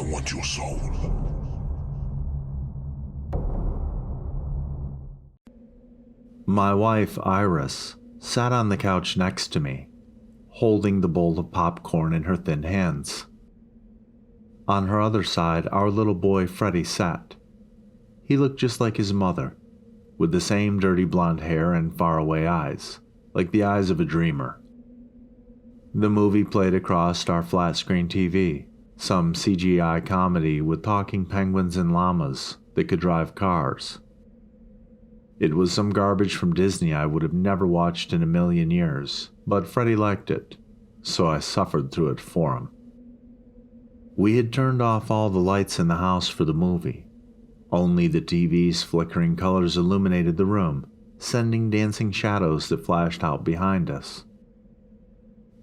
want your soul. My wife, Iris, sat on the couch next to me, holding the bowl of popcorn in her thin hands. On her other side, our little boy, Freddie, sat. He looked just like his mother, with the same dirty blonde hair and faraway eyes, like the eyes of a dreamer. The movie played across our flat-screen TV, some CGI comedy with talking penguins and llamas that could drive cars. It was some garbage from Disney I would have never watched in a million years, but Freddie liked it, so I suffered through it for him. We had turned off all the lights in the house for the movie. Only the TV's flickering colors illuminated the room, sending dancing shadows that flashed out behind us.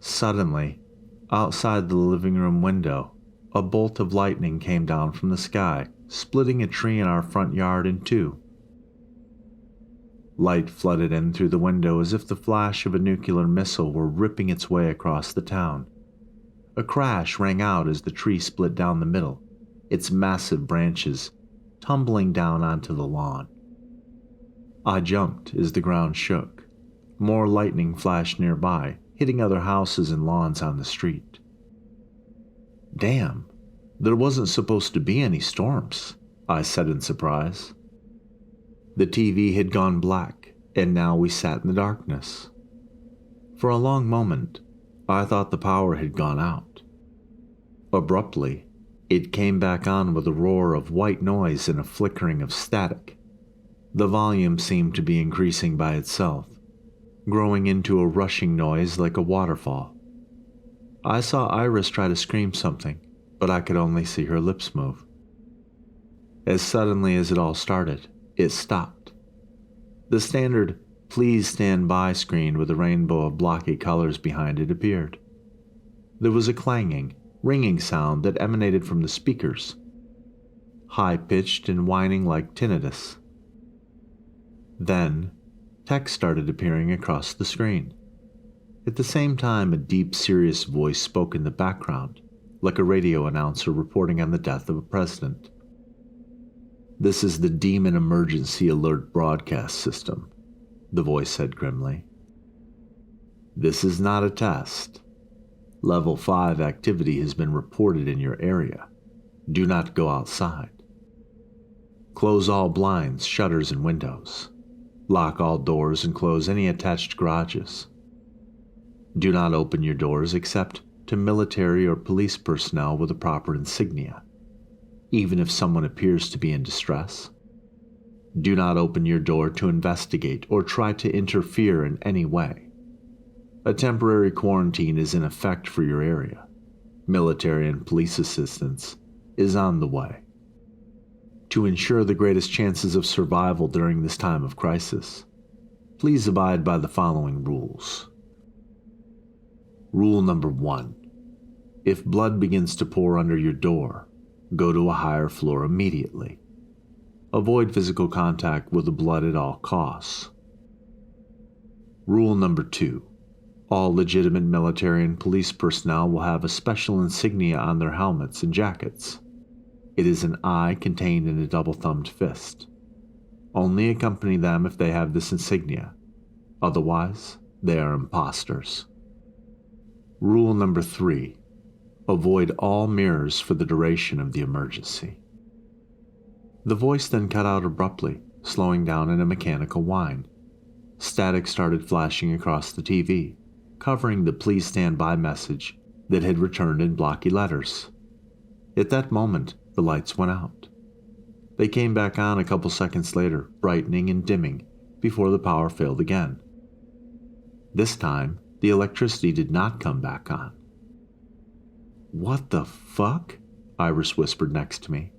Suddenly, outside the living room window, a bolt of lightning came down from the sky, splitting a tree in our front yard in two. Light flooded in through the window as if the flash of a nuclear missile were ripping its way across the town. A crash rang out as the tree split down the middle, its massive branches tumbling down onto the lawn. I jumped as the ground shook. More lightning flashed nearby, hitting other houses and lawns on the street. Damn, there wasn't supposed to be any storms, I said in surprise. The TV had gone black, and now we sat in the darkness. For a long moment, I thought the power had gone out. Abruptly, it came back on with a roar of white noise and a flickering of static. The volume seemed to be increasing by itself, growing into a rushing noise like a waterfall. I saw Iris try to scream something, but I could only see her lips move. As suddenly as it all started, it stopped. The standard "Please stand by" screen with a rainbow of blocky colors behind it appeared. There was a clanging, ringing sound that emanated from the speakers, high-pitched and whining like tinnitus. Then, text started appearing across the screen. At the same time, a deep, serious voice spoke in the background, like a radio announcer reporting on the death of a president. "This is the Demon Emergency Alert Broadcast System," the voice said grimly. "This is not a test. Level 5 activity has been reported in your area. Do not go outside. Close all blinds, shutters, and windows. Lock all doors and close any attached garages. Do not open your doors except to military or police personnel with the proper insignia, even if someone appears to be in distress. Do not open your door to investigate or try to interfere in any way. A temporary quarantine is in effect for your area. Military and police assistance is on the way. To ensure the greatest chances of survival during this time of crisis, please abide by the following rules. Rule number 1. If blood begins to pour under your door, go to a higher floor immediately. Avoid physical contact with the blood at all costs. Rule number 2. All legitimate military and police personnel will have a special insignia on their helmets and jackets. It is an eye contained in a double-thumbed fist. Only accompany them if they have this insignia. Otherwise, they are imposters. Rule number 3. Avoid all mirrors for the duration of the emergency. The voice then cut out abruptly, slowing down in a mechanical whine. Static started flashing across the TV, covering the "Please stand by" message that had returned in blocky letters. At that moment, the lights went out. They came back on a couple seconds later, brightening and dimming, before the power failed again. This time, the electricity did not come back on. "What the fuck?" Iris whispered next to me,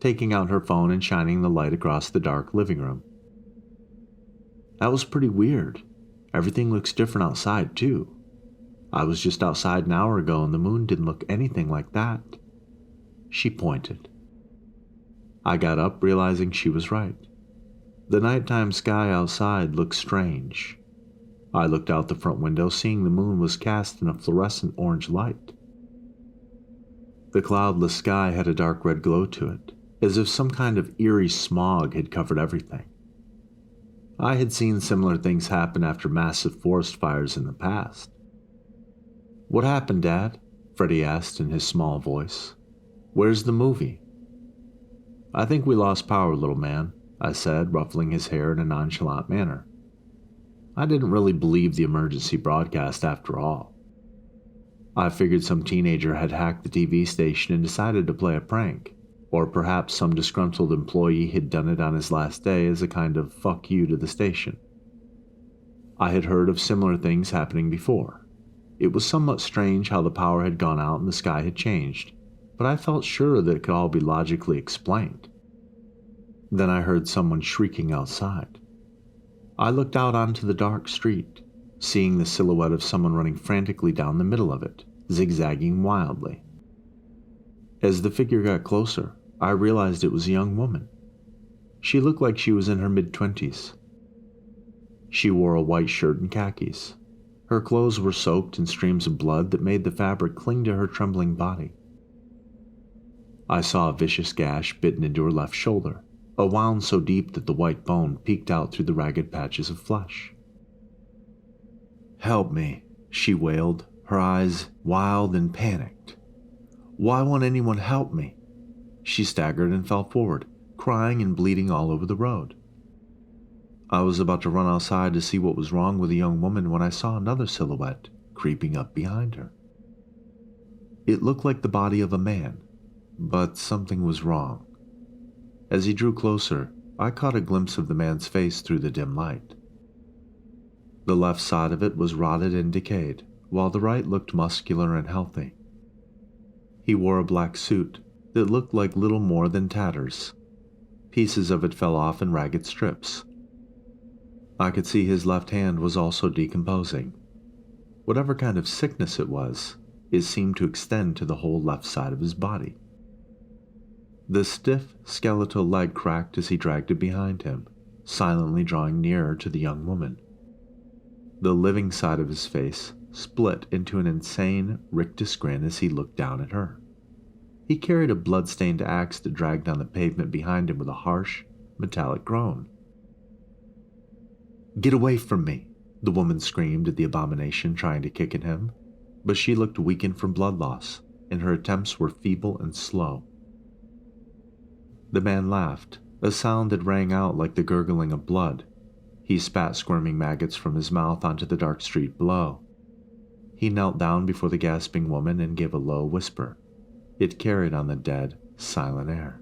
taking out her phone and shining the light across the dark living room. "That was pretty weird. Everything looks different outside, too. I was just outside an hour ago and the moon didn't look anything like that." She pointed. I got up, realizing she was right. The nighttime sky outside looked strange. I looked out the front window, seeing the moon was cast in a fluorescent orange light. The cloudless sky had a dark red glow to it, as if some kind of eerie smog had covered everything. I had seen similar things happen after massive forest fires in the past. "What happened, Dad?" Freddie asked in his small voice. "Where's the movie?" "I think we lost power, little man," I said, ruffling his hair in a nonchalant manner. I didn't really believe the emergency broadcast after all. I figured some teenager had hacked the TV station and decided to play a prank, or perhaps some disgruntled employee had done it on his last day as a kind of fuck you to the station. I had heard of similar things happening before. It was somewhat strange how the power had gone out and the sky had changed, but I felt sure that it could all be logically explained. Then I heard someone shrieking outside. I looked out onto the dark street, seeing the silhouette of someone running frantically down the middle of it, zigzagging wildly. As the figure got closer, I realized it was a young woman. She looked like she was in her mid-20s. She wore a white shirt and khakis. Her clothes were soaked in streams of blood that made the fabric cling to her trembling body. I saw a vicious gash bitten into her left shoulder, a wound so deep that the white bone peeked out through the ragged patches of flesh. "Help me," she wailed, her eyes wild and panicked. "Why won't anyone help me?" She staggered and fell forward, crying and bleeding all over the road. I was about to run outside to see what was wrong with the young woman when I saw another silhouette creeping up behind her. It looked like the body of a man, but something was wrong. As he drew closer, I caught a glimpse of the man's face through the dim light. The left side of it was rotted and decayed, while the right looked muscular and healthy. He wore a black suit that looked like little more than tatters. Pieces of it fell off in ragged strips. I could see his left hand was also decomposing. Whatever kind of sickness it was, it seemed to extend to the whole left side of his body. The stiff, skeletal leg cracked as he dragged it behind him, silently drawing nearer to the young woman. The living side of his face split into an insane, rictus grin as he looked down at her. He carried a blood-stained axe that dragged down the pavement behind him with a harsh, metallic groan. "Get away from me," the woman screamed at the abomination trying to kick at him, but she looked weakened from blood loss, and her attempts were feeble and slow. The man laughed, a sound that rang out like the gurgling of blood. He spat squirming maggots from his mouth onto the dark street below. He knelt down before the gasping woman and gave a low whisper. It carried on the dead, silent air.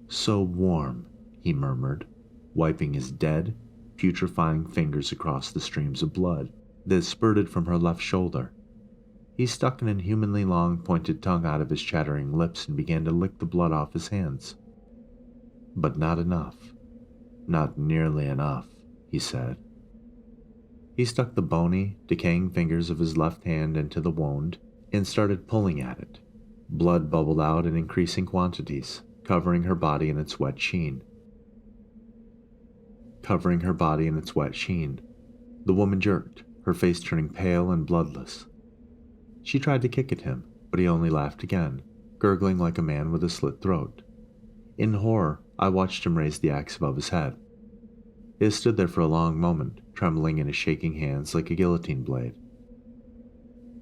"So warm," he murmured, wiping his dead, putrefying fingers across the streams of blood that spurted from her left shoulder. He stuck an inhumanly long pointed tongue out of his chattering lips and began to lick the blood off his hands. "But not enough. Not nearly enough," he said. He stuck the bony, decaying fingers of his left hand into the wound and started pulling at it. Blood bubbled out in increasing quantities, covering her body in its wet sheen. The woman jerked, her face turning pale and bloodless. She tried to kick at him, but he only laughed again, gurgling like a man with a slit throat. In horror, I watched him raise the axe above his head. It stood there for a long moment, trembling in his shaking hands like a guillotine blade.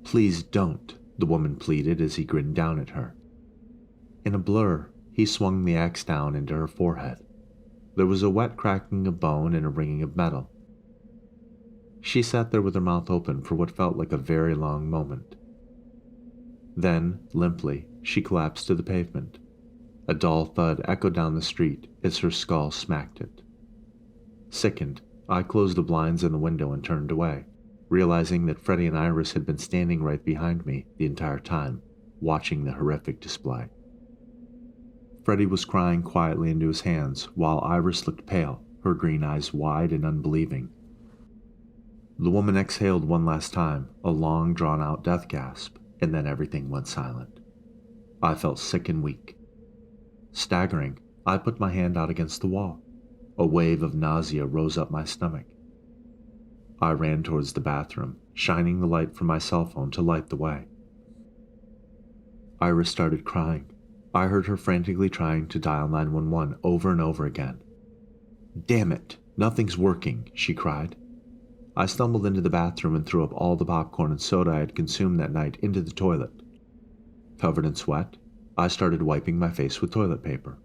"Please don't," the woman pleaded as he grinned down at her. In a blur, he swung the axe down into her forehead. There was a wet cracking of bone and a ringing of metal. She sat there with her mouth open for what felt like a very long moment. Then, limply, she collapsed to the pavement. A dull thud echoed down the street as her skull smacked it. Sickened, I closed the blinds in the window and turned away, realizing that Freddie and Iris had been standing right behind me the entire time, watching the horrific display. Freddie was crying quietly into his hands, while Iris looked pale, her green eyes wide and unbelieving. The woman exhaled one last time, a long, drawn-out death gasp, and then everything went silent. I felt sick and weak. Staggering, I put my hand out against the wall. A wave of nausea rose up my stomach. I ran towards the bathroom, shining the light from my cell phone to light the way. Iris started crying. I heard her frantically trying to dial 911 over and over again. "Damn it, nothing's working," she cried. I stumbled into the bathroom and threw up all the popcorn and soda I had consumed that night into the toilet. Covered in sweat, I started wiping my face with toilet paper.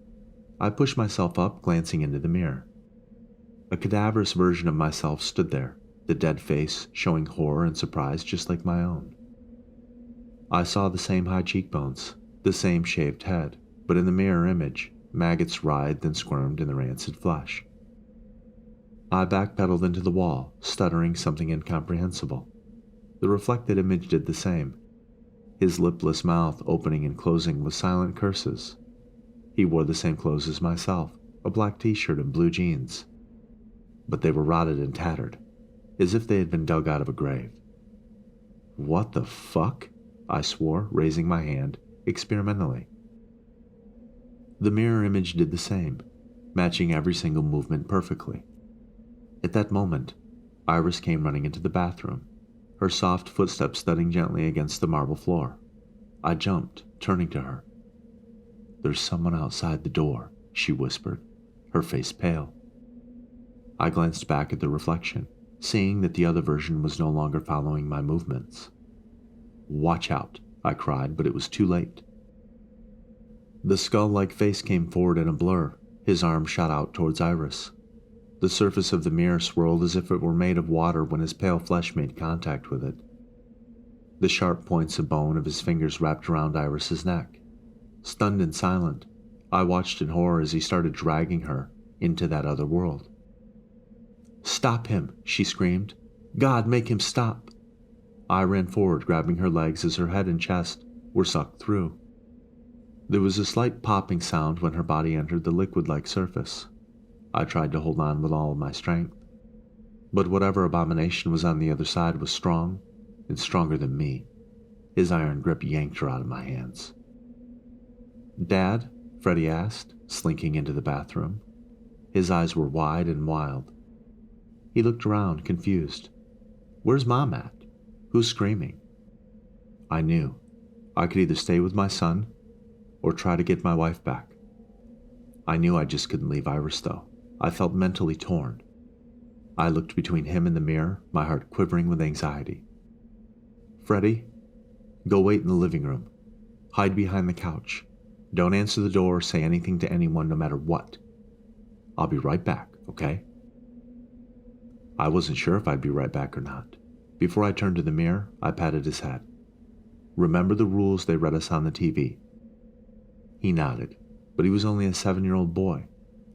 I pushed myself up, glancing into the mirror. A cadaverous version of myself stood there, the dead face showing horror and surprise just like my own. I saw the same high cheekbones, the same shaved head, but in the mirror image, maggots writhed and squirmed in the rancid flesh. I backpedaled into the wall, stuttering something incomprehensible. The reflected image did the same, his lipless mouth opening and closing with silent curses. He wore the same clothes as myself, a black t-shirt and blue jeans. But they were rotted and tattered, as if they had been dug out of a grave. "What the fuck?" I swore, raising my hand, experimentally. The mirror image did the same, matching every single movement perfectly. At that moment, Iris came running into the bathroom, her soft footsteps thudding gently against the marble floor. I jumped, turning to her. "There's someone outside the door," she whispered, her face pale. I glanced back at the reflection, seeing that the other version was no longer following my movements. "Watch out," I cried, but it was too late. The skull-like face came forward in a blur, his arm shot out towards Iris. The surface of the mirror swirled as if it were made of water when his pale flesh made contact with it. The sharp points of bone of his fingers wrapped around Iris's neck. Stunned and silent, I watched in horror as he started dragging her into that other world. "Stop him," she screamed. "God, make him stop." I ran forward, grabbing her legs as her head and chest were sucked through. There was a slight popping sound when her body entered the liquid-like surface. I tried to hold on with all of my strength, but whatever abomination was on the other side was strong and stronger than me. His iron grip yanked her out of my hands. "Dad?" Freddie asked, slinking into the bathroom. His eyes were wide and wild. He looked around, confused. "Where's Mom at? Who's screaming?" I knew. I could either stay with my son or try to get my wife back. I knew I just couldn't leave Iris, though. I felt mentally torn. I looked between him and the mirror, my heart quivering with anxiety. "Freddie, go wait in the living room. Hide behind the couch. Don't answer the door or say anything to anyone no matter what. I'll be right back, okay?" I wasn't sure if I'd be right back or not. Before I turned to the mirror, I patted his head. "Remember the rules they read us on the TV?" He nodded, but he was only a 7-year-old boy.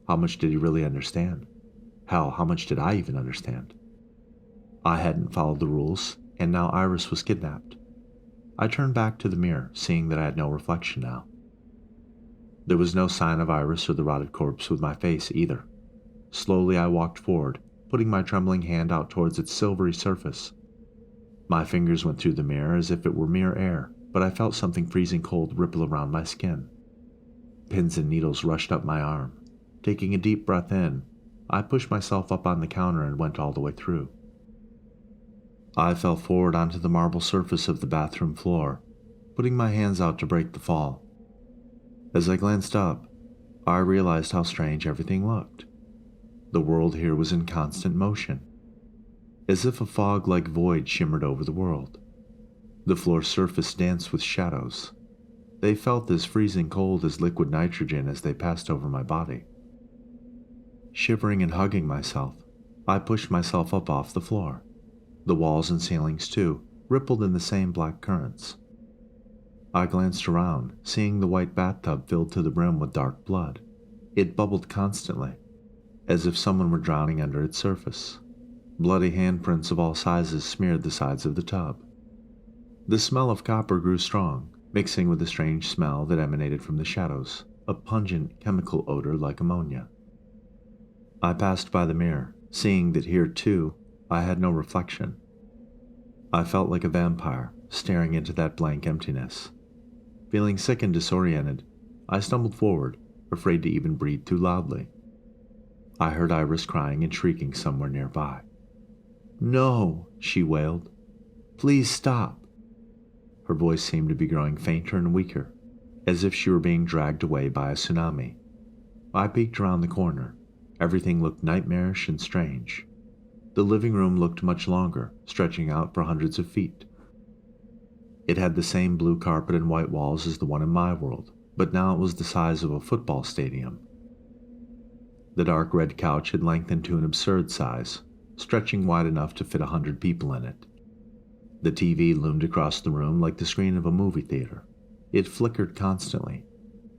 How much did he really understand? Hell, how much did I even understand? I hadn't followed the rules, and now Iris was kidnapped. I turned back to the mirror, seeing that I had no reflection now. There was no sign of Iris or the rotted corpse with my face either. Slowly I walked forward, putting my trembling hand out towards its silvery surface. My fingers went through the mirror as if it were mere air, but I felt something freezing cold ripple around my skin. Pins and needles rushed up my arm. Taking a deep breath in, I pushed myself up on the counter and went all the way through. I fell forward onto the marble surface of the bathroom floor, putting my hands out to break the fall. As I glanced up, I realized how strange everything looked. The world here was in constant motion, as if a fog-like void shimmered over the world. The floor's surface danced with shadows. They felt as freezing cold as liquid nitrogen as they passed over my body. Shivering and hugging myself, I pushed myself up off the floor. The walls and ceilings, too, rippled in the same black currents. I glanced around, seeing the white bathtub filled to the brim with dark blood. It bubbled constantly, as if someone were drowning under its surface. Bloody handprints of all sizes smeared the sides of the tub. The smell of copper grew strong, mixing with the strange smell that emanated from the shadows, a pungent chemical odor like ammonia. I passed by the mirror, seeing that here, too, I had no reflection. I felt like a vampire, staring into that blank emptiness. Feeling sick and disoriented, I stumbled forward, afraid to even breathe too loudly. I heard Iris crying and shrieking somewhere nearby. "No," she wailed. "Please stop." Her voice seemed to be growing fainter and weaker, as if she were being dragged away by a tsunami. I peeked around the corner. Everything looked nightmarish and strange. The living room looked much longer, stretching out for hundreds of feet. It had the same blue carpet and white walls as the one in my world, but now it was the size of a football stadium. The dark red couch had lengthened to an absurd size, stretching wide enough to fit 100 people in it. The TV loomed across the room like the screen of a movie theater. It flickered constantly,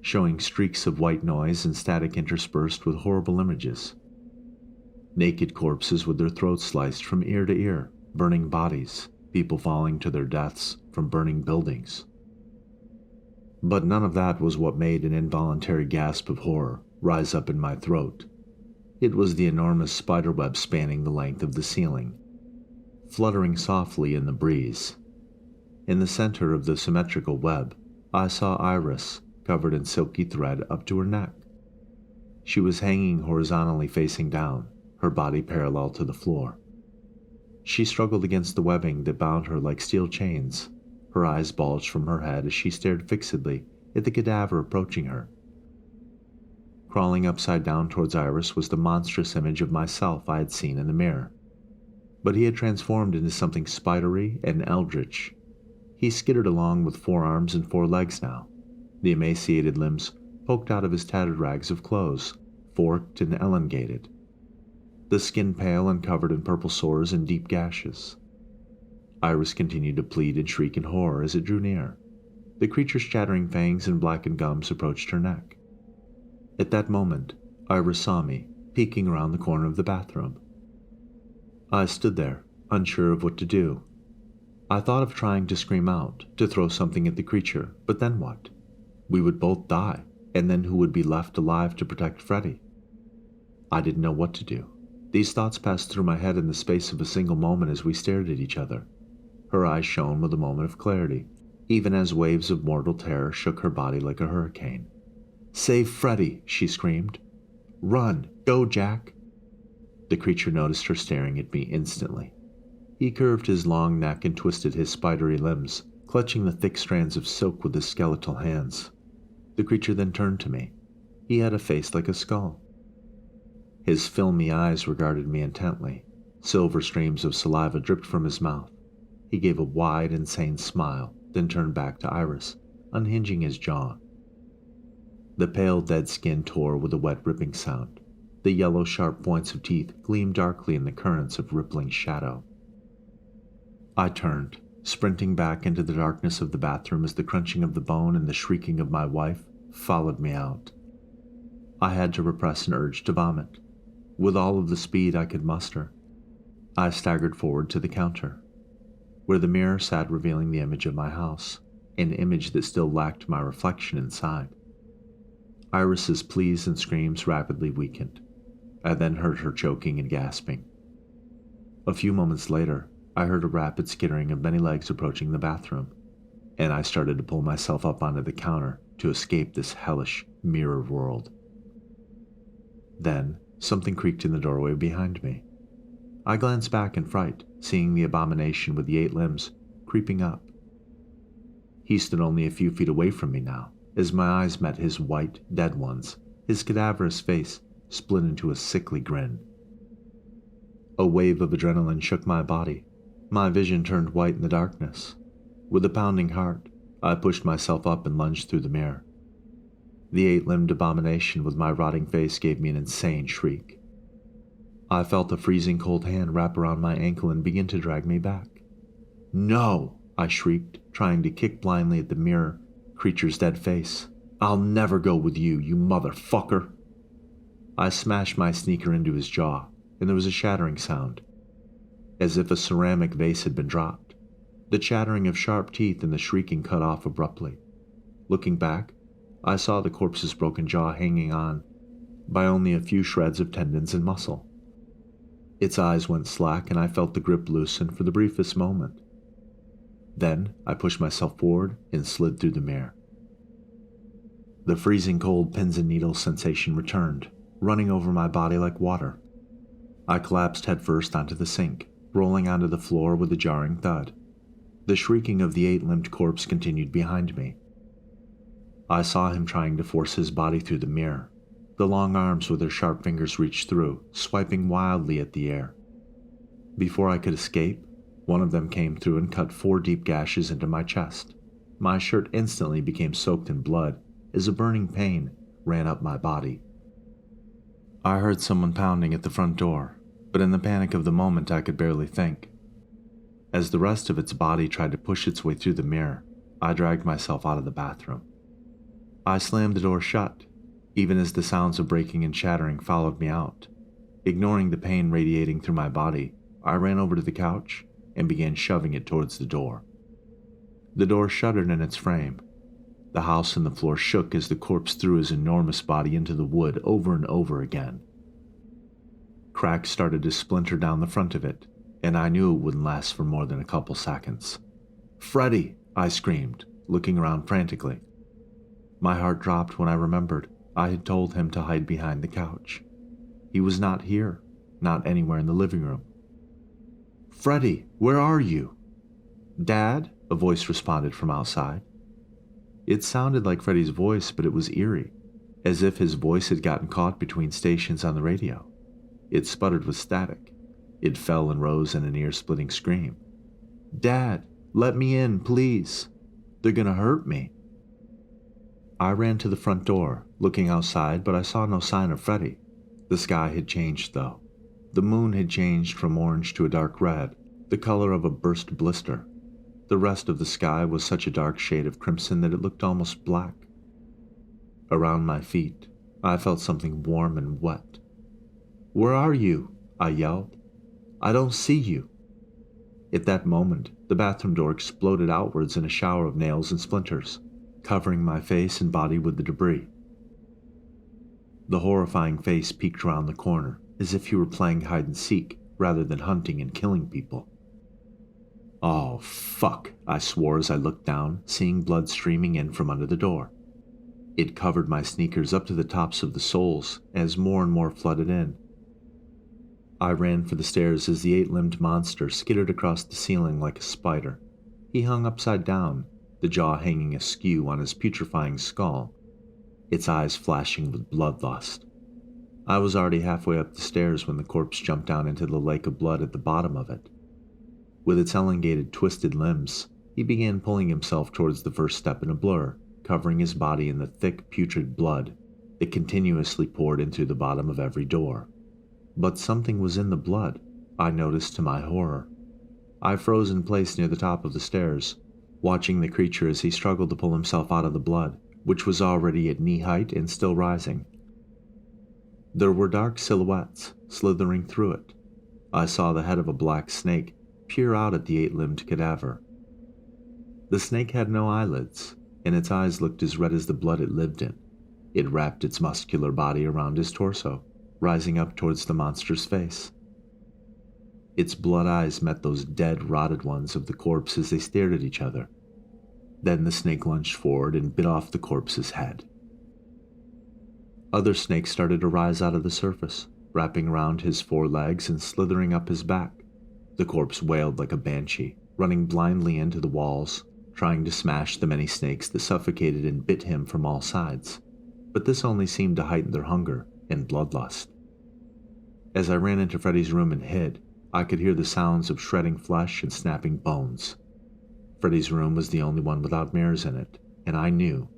showing streaks of white noise and static interspersed with horrible images. Naked corpses with their throats sliced from ear to ear, burning bodies, people falling to their deaths from burning buildings. But none of that was what made an involuntary gasp of horror rise up in my throat. It was the enormous spiderweb spanning the length of the ceiling, fluttering softly in the breeze. In the center of the symmetrical web, I saw Iris, covered in silky thread up to her neck. She was hanging horizontally facing down, her body parallel to the floor. She struggled against the webbing that bound her like steel chains. Her eyes bulged from her head as she stared fixedly at the cadaver approaching her. Crawling upside down towards Iris was the monstrous image of myself I had seen in the mirror. But he had transformed into something spidery and eldritch. He skittered along with 4 arms and 4 legs now. The emaciated limbs poked out of his tattered rags of clothes, forked and elongated. The skin pale and covered in purple sores and deep gashes. Iris continued to plead and shriek in horror as it drew near. The creature's chattering fangs and blackened gums approached her neck. At that moment, Iris saw me, peeking around the corner of the bathroom. I stood there, unsure of what to do. I thought of trying to scream out, to throw something at the creature, but then what? We would both die, and then who would be left alive to protect Freddy? I didn't know what to do. These thoughts passed through my head in the space of a single moment as we stared at each other. Her eyes shone with a moment of clarity, even as waves of mortal terror shook her body like a hurricane. "Save Freddy!" she screamed. "Run! Go, Jack!" The creature noticed her staring at me instantly. He curved his long neck and twisted his spidery limbs, clutching the thick strands of silk with his skeletal hands. The creature then turned to me. He had a face like a skull. His filmy eyes regarded me intently. Silver streams of saliva dripped from his mouth. He gave a wide, insane smile, then turned back to Iris, unhinging his jaw. The pale, dead skin tore with a wet ripping sound. The yellow, sharp points of teeth gleamed darkly in the currents of rippling shadow. I turned, sprinting back into the darkness of the bathroom as the crunching of the bone and the shrieking of my wife followed me out. I had to repress an urge to vomit. With all of the speed I could muster, I staggered forward to the counter, where the mirror sat revealing the image of my house, an image that still lacked my reflection inside. Iris's pleas and screams rapidly weakened. I then heard her choking and gasping. A few moments later, I heard a rapid skittering of many legs approaching the bathroom, and I started to pull myself up onto the counter to escape this hellish mirror world. Then, something creaked in the doorway behind me. I glanced back in fright, seeing the abomination with the 8 limbs creeping up. He stood only a few feet away from me now, as my eyes met his white, dead ones. His cadaverous face split into a sickly grin. A wave of adrenaline shook my body. My vision turned white in the darkness. With a pounding heart, I pushed myself up and lunged through the mirror. The 8-limbed abomination with my rotting face gave me an insane shriek. I felt a freezing cold hand wrap around my ankle and begin to drag me back. "No!" I shrieked, trying to kick blindly at the mirror creature's dead face. "I'll never go with you, you motherfucker!" I smashed my sneaker into his jaw, and there was a shattering sound, as if a ceramic vase had been dropped. The chattering of sharp teeth and the shrieking cut off abruptly. Looking back, I saw the corpse's broken jaw hanging on by only a few shreds of tendons and muscle. Its eyes went slack and I felt the grip loosen for the briefest moment. Then I pushed myself forward and slid through the mirror. The freezing cold pins and needles sensation returned, running over my body like water. I collapsed headfirst onto the sink, rolling onto the floor with a jarring thud. The shrieking of the 8-limbed corpse continued behind me. I saw him trying to force his body through the mirror. The long arms with their sharp fingers reached through, swiping wildly at the air. Before I could escape, one of them came through and cut 4 deep gashes into my chest. My shirt instantly became soaked in blood as a burning pain ran up my body. I heard someone pounding at the front door, but in the panic of the moment I could barely think. As the rest of its body tried to push its way through the mirror, I dragged myself out of the bathroom. I slammed the door shut, even as the sounds of breaking and shattering followed me out. Ignoring the pain radiating through my body, I ran over to the couch and began shoving it towards the door. The door shuddered in its frame. The house and the floor shook as the corpse threw his enormous body into the wood over and over again. Cracks started to splinter down the front of it, and I knew it wouldn't last for more than a couple seconds. "Freddy!" I screamed, looking around frantically. My heart dropped when I remembered I had told him to hide behind the couch. He was not here, not anywhere in the living room. "Freddy, where are you?" "Dad?" a voice responded from outside. It sounded like Freddy's voice, but it was eerie, as if his voice had gotten caught between stations on the radio. It sputtered with static. It fell and rose in an ear-splitting scream. "Dad, let me in, please. They're gonna hurt me." I ran to the front door, looking outside, but I saw no sign of Freddy. The sky had changed, though. The moon had changed from orange to a dark red, the color of a burst blister. The rest of the sky was such a dark shade of crimson that it looked almost black. Around my feet, I felt something warm and wet. "Where are you?" I yelled. "I don't see you." At that moment, the bathroom door exploded outwards in a shower of nails and splinters, covering my face and body with the debris. The horrifying face peeked around the corner, as if he were playing hide-and-seek rather than hunting and killing people. "Oh, fuck," I swore as I looked down, seeing blood streaming in from under the door. It covered my sneakers up to the tops of the soles as more and more flooded in. I ran for the stairs as the 8-limbed monster skittered across the ceiling like a spider. He hung upside down, the jaw hanging askew on his putrefying skull, its eyes flashing with bloodlust. I was already halfway up the stairs when the corpse jumped down into the lake of blood at the bottom of it. With its elongated, twisted limbs, he began pulling himself towards the first step in a blur, covering his body in the thick, putrid blood that continuously poured into the bottom of every door. But something was in the blood, I noticed to my horror. I froze in place near the top of the stairs, watching the creature as he struggled to pull himself out of the blood, which was already at knee height and still rising. There were dark silhouettes slithering through it. I saw the head of a black snake peer out at the 8-limbed cadaver. The snake had no eyelids, and its eyes looked as red as the blood it lived in. It wrapped its muscular body around his torso, rising up towards the monster's face. Its blood eyes met those dead, rotted ones of the corpse as they stared at each other. Then the snake lunged forward and bit off the corpse's head. Other snakes started to rise out of the surface, wrapping around his 4 legs and slithering up his back. The corpse wailed like a banshee, running blindly into the walls, trying to smash the many snakes that suffocated and bit him from all sides. But this only seemed to heighten their hunger and bloodlust. As I ran into Freddy's room and hid, I could hear the sounds of shredding flesh and snapping bones. Freddy's room was the only one without mirrors in it, and I knew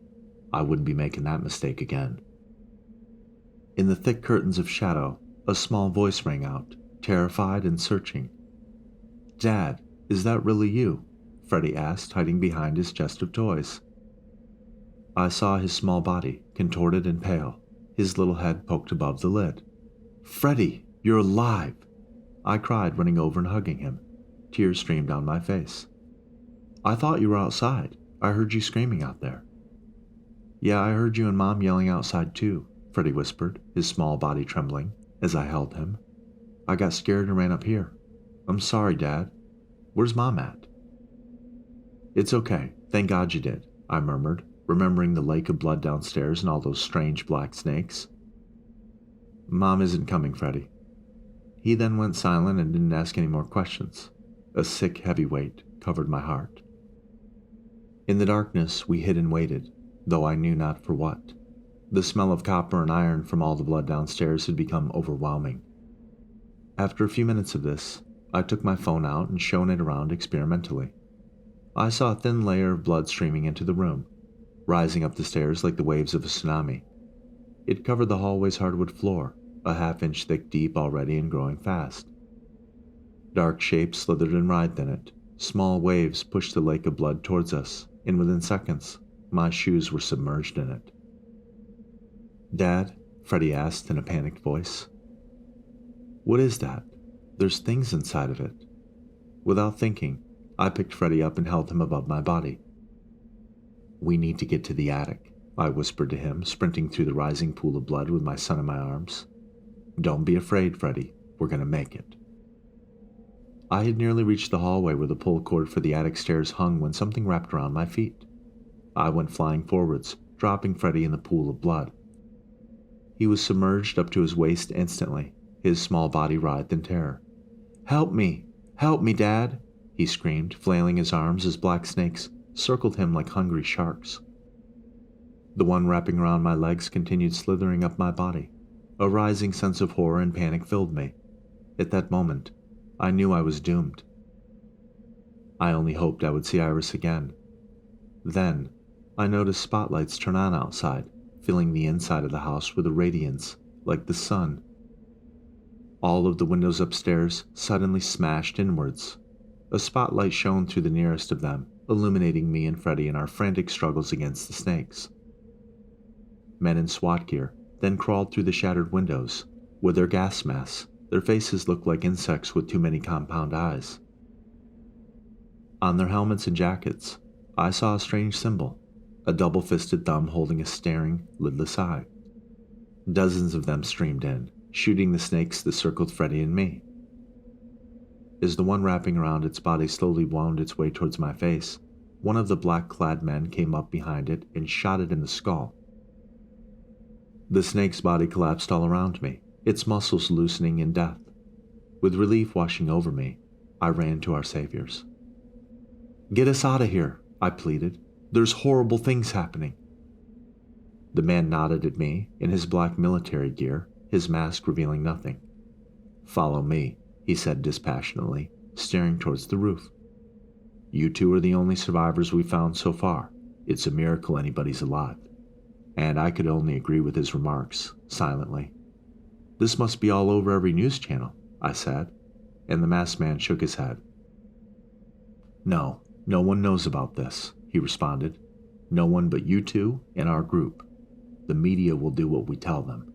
I wouldn't be making that mistake again. In the thick curtains of shadow, a small voice rang out, terrified and searching. "Dad, is that really you?" Freddy asked, hiding behind his chest of toys. I saw his small body, contorted and pale, his little head poked above the lid. "Freddy, you're alive!" I cried, running over and hugging him. Tears streamed down my face. "I thought you were outside. I heard you screaming out there." "Yeah, I heard you and Mom yelling outside too," Freddy whispered, his small body trembling, as I held him. "I got scared and ran up here. I'm sorry, Dad. Where's Mom at?" "It's okay. Thank God you did," I murmured, remembering the lake of blood downstairs and all those strange black snakes. "Mom isn't coming, Freddy." He then went silent and didn't ask any more questions. A sick, heavy weight covered my heart. In the darkness, we hid and waited, though I knew not for what. The smell of copper and iron from all the blood downstairs had become overwhelming. After a few minutes of this, I took my phone out and shone it around experimentally. I saw a thin layer of blood streaming into the room, rising up the stairs like the waves of a tsunami. It covered the hallway's hardwood floor, a half-inch thick deep already and growing fast. Dark shapes slithered and writhed in it. Small waves pushed the lake of blood towards us, and within seconds, my shoes were submerged in it. "Dad?" Freddie asked in a panicked voice. "What is that? There's things inside of it." Without thinking, I picked Freddie up and held him above my body. "We need to get to the attic," I whispered to him, sprinting through the rising pool of blood with my son in my arms. "Don't be afraid, Freddie. We're going to make it." I had nearly reached the hallway where the pull cord for the attic stairs hung when something wrapped around my feet. I went flying forwards, dropping Freddie in the pool of blood. He was submerged up to his waist instantly, his small body writhed in terror. "Help me! Help me, Dad!" he screamed, flailing his arms as black snakes circled him like hungry sharks. The one wrapping around my legs continued slithering up my body. A rising sense of horror and panic filled me. At that moment, I knew I was doomed. I only hoped I would see Iris again. Then, I noticed spotlights turn on outside, filling the inside of the house with a radiance, like the sun. All of the windows upstairs suddenly smashed inwards. A spotlight shone through the nearest of them, illuminating me and Freddie in our frantic struggles against the snakes. Men in SWAT gear then crawled through the shattered windows. With their gas masks, their faces looked like insects with too many compound eyes. On their helmets and jackets, I saw a strange symbol, a double-fisted thumb holding a staring, lidless eye. Dozens of them streamed in, shooting the snakes that circled Freddie and me. As the one wrapping around its body slowly wound its way towards my face, one of the black-clad men came up behind it and shot it in the skull. The snake's body collapsed all around me, its muscles loosening in death. With relief washing over me, I ran to our saviors. "Get us out of here," I pleaded. "There's horrible things happening." The man nodded at me in his black military gear, his mask revealing nothing. "Follow me," he said dispassionately, staring towards the roof. "You two are the only survivors we've found so far. It's a miracle anybody's alive." And I could only agree with his remarks, silently. "This must be all over every news channel," I said, and the masked man shook his head. No one knows about this," he responded. "No one but you two and our group. The media will do what we tell them."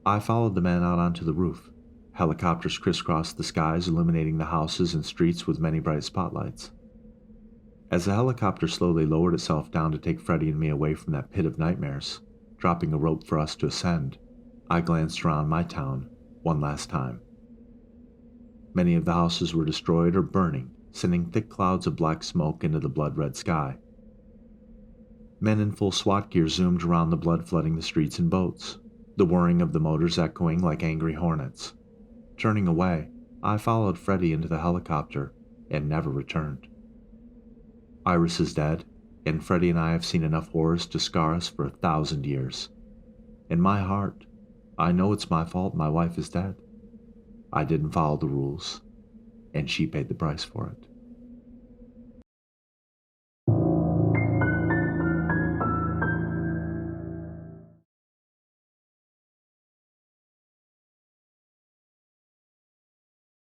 I followed the man out onto the roof. Helicopters crisscrossed the skies, illuminating the houses and streets with many bright spotlights. As the helicopter slowly lowered itself down to take Freddie and me away from that pit of nightmares, dropping a rope for us to ascend, I glanced around my town one last time. Many of the houses were destroyed or burning, sending thick clouds of black smoke into the blood-red sky. Men in full SWAT gear zoomed around the blood flooding the streets and boats, the whirring of the motors echoing like angry hornets. Turning away, I followed Freddie into the helicopter and never returned. Iris is dead, and Freddie and I have seen enough horrors to scar us for 1,000 years. In my heart, I know it's my fault my wife is dead. I didn't follow the rules, and she paid the price for it.